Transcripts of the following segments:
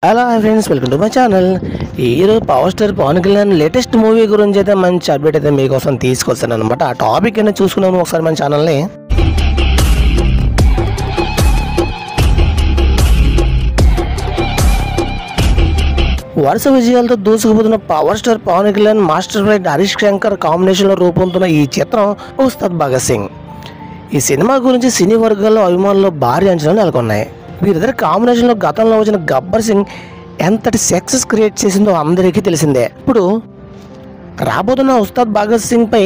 Hello hi friends, welcome to my channel. ఈరోజు power star Pawan Kalyan latest movie గురించి అయితే మంచి అప్డేట్ అయితే మీకోసం తీసుకొస్తాను అనమాట. ఆ టాపిక్ అయినా చూసుకున్నాము ఒకసారి మన ఛానల్ని. వరుస విజయాలతో దూసుకుపోతున్న power star Pawan Kalyan, master planet Harish Shankar కాంబినేషన్లో రూపొందుతున్న ఈ చిత్రం ఉస్తాద్ భగత్ సింగ్. ఈ సినిమా గురించి సినీ వర్గాల్లో అభిమానుల్లో భారీ అంచనాలు నెలకొన్నాయి. వీరిద్దరి కాంబినేషన్లో గతంలో వచ్చిన గబ్బర్ సింగ్ ఎంతటి సక్సెస్ క్రియేట్ చేసిందో అందరికీ తెలిసిందే. ఇప్పుడు రాబోతున్న ఉస్తాద్ భగత్ సింగ్ పై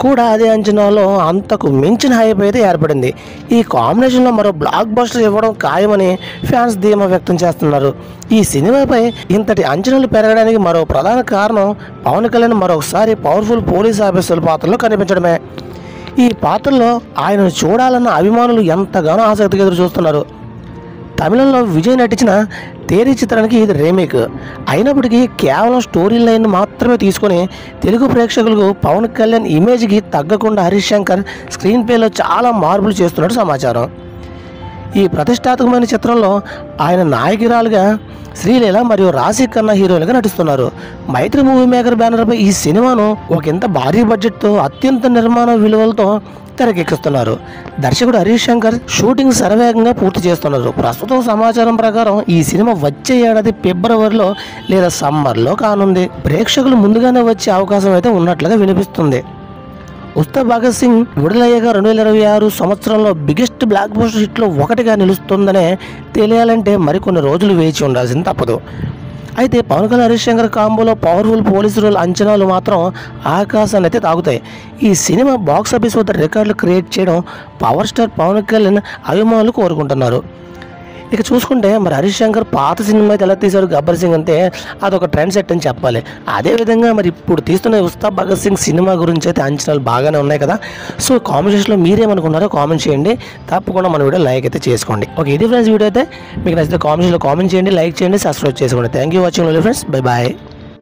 కూడా అదే అంచనాలో అంతకు మించిన హైప్ అయితే ఏర్పడింది. ఈ కాంబినేషన్లో మరో బ్లాక్ బస్టర్ ఇవ్వడం ఖాయమని ఫ్యాన్స్ ధీమా వ్యక్తం చేస్తున్నారు. ఈ సినిమాపై ఇంతటి అంచనాలు పెరగడానికి మరో ప్రధాన కారణం పవన్ కళ్యాణ్ మరొకసారి పవర్ఫుల్ పోలీస్ ఆఫీసర్ పాత్రలో కనిపించడమే. ఈ పాత్రలో ఆయనను చూడాలన్న అభిమానులు ఎంతగానో ఆసక్తిగా ఎదురు చూస్తున్నారు. తమిళంలో విజయ్ నటించిన తేరీ చిత్రానికి ఇది రీమేక్ అయినప్పటికీ కేవలం స్టోరీ లైన్ మాత్రమే తీసుకొని తెలుగు ప్రేక్షకులకు పవన్ కళ్యాణ్ ఇమేజ్కి తగ్గకుండా హరీష్ శంకర్ స్క్రీన్ ప్లేలో చాలా మార్పులు చేస్తున్నట్టు సమాచారం. ఈ ప్రతిష్టాత్మకమైన చిత్రంలో ఆయన నాయకురాలుగా శ్రీలీల మరియు రాశి ఖన్నా హీరోలుగా నటిస్తున్నారు. మైత్రి మూవీ మేకర్ బ్యానర్పై ఈ సినిమాను ఒకంత భారీ బడ్జెట్తో అత్యంత నిర్మాణ విలువలతో తెరకెక్కిస్తున్నారు. దర్శకుడు హరీష్ శంకర్ షూటింగ్ శరవేగంగా పూర్తి చేస్తున్నారు. ప్రస్తుతం సమాచారం ప్రకారం ఈ సినిమా వచ్చే ఏడాది ఫిబ్రవరిలో లేదా సమ్మర్లో కానుంది. ప్రేక్షకులు ముందుగానే వచ్చే అవకాశం అయితే ఉన్నట్లుగా వినిపిస్తుంది. ఉస్తాద్ భగత్ సింగ్ విడుదలయ్యాక 2026 సంవత్సరంలో బిగ్గెస్ట్ బ్లాక్ బస్టర్ హిట్లో ఒకటిగా నిలుస్తుందనే తెలియాలంటే మరికొన్ని రోజులు వేచి ఉండాల్సింది తప్పదు. అయితే పవన్ కళ్యాణ్ హరీష్ శంకర్ కాంబోలో పవర్ఫుల్ పోలీసు రోల్ అంచనాలు మాత్రం ఆకాశాన్ని అయితే తాగుతాయి. ఈ సినిమా బాక్స్ ఆఫీస్ వద్ద రికార్డులు క్రియేట్ చేయడం పవర్ స్టార్ పవన్ కళ్యాణ్ అభిమానులు కోరుకుంటున్నారు. ఇక చూసుకుంటే మరి హరీష్ శంకర్ పాత సినిమా అయితే ఎలా తీశారు గబ్బర్ సింగ్ అంటే అదొక ట్రెండ్ సెట్ అని చెప్పాలి. అదేవిధంగా మరి ఇప్పుడు తీస్తున్న ఉస్తాద్ భగత్ సింగ్ సినిమా గురించి అయితే అంచనాలు బాగానే ఉన్నాయి కదా. సో కామెంట్స్లో మీరేమనుకున్నారో కామెంట్ చేయండి. తప్పకుండా మన వీడియో లైక్ అయితే చేసుకోండి. ఓకే, ఇది ఫ్రెండ్స్ వీడియో అయితే మీకు నచ్చితే కామెంట్స్లో కామెంట్ చేయండి, లైక్ చేయండి, సబ్స్క్రైబ్ చేసుకోండి. Thank you watching friends. Bye bye.